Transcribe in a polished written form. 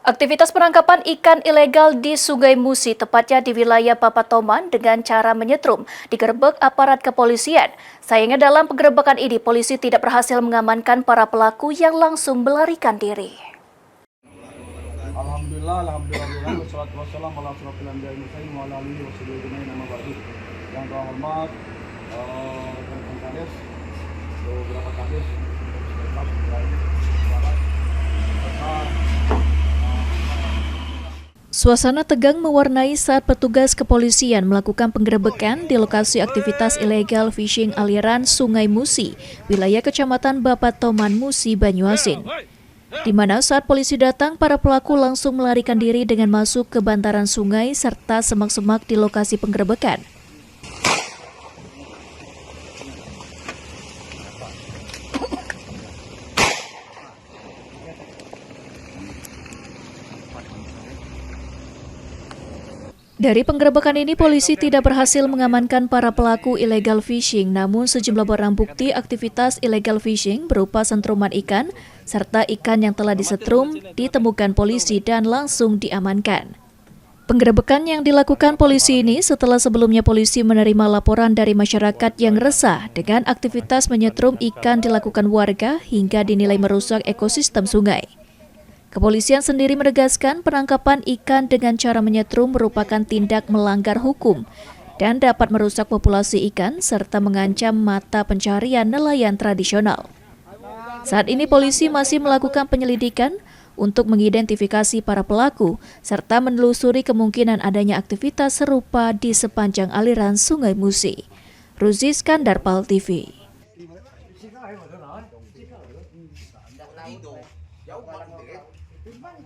Aktivitas penangkapan ikan ilegal di Sungai Musi, tepatnya di wilayah Papatoman dengan cara menyetrum, digerebek aparat kepolisian. Sayangnya dalam penggerebekan ini, polisi tidak berhasil mengamankan para pelaku yang langsung melarikan diri. Alhamdulillah, wassalatu wassalamu ala asyrofil anbiya'i wal mursalin wa ala alihi wa sahbihi ajma'in amma ba'du. Yang terhormat, rekan Kades, beberapa Kades, Suasana tegang mewarnai saat petugas kepolisian melakukan penggerebekan di lokasi aktivitas ilegal fishing aliran Sungai Musi, wilayah Kecamatan Bapatoman Musi, Banyuasin. Di mana saat polisi datang, para pelaku langsung melarikan diri dengan masuk ke bantaran sungai serta semak-semak di lokasi penggerebekan. Dari penggerebekan ini, polisi tidak berhasil mengamankan para pelaku illegal fishing, namun sejumlah barang bukti aktivitas illegal fishing berupa sentruman ikan, serta ikan yang telah disetrum, ditemukan polisi dan langsung diamankan. Penggerebekan yang dilakukan polisi ini setelah sebelumnya polisi menerima laporan dari masyarakat yang resah dengan aktivitas menyetrum ikan dilakukan warga hingga dinilai merusak ekosistem sungai. Kepolisian sendiri menegaskan penangkapan ikan dengan cara menyetrum merupakan tindak melanggar hukum dan dapat merusak populasi ikan serta mengancam mata pencarian nelayan tradisional. Saat ini polisi masih melakukan penyelidikan untuk mengidentifikasi para pelaku serta menelusuri kemungkinan adanya aktivitas serupa di sepanjang aliran Sungai Musi. Ruzi Skandar, PAL TV.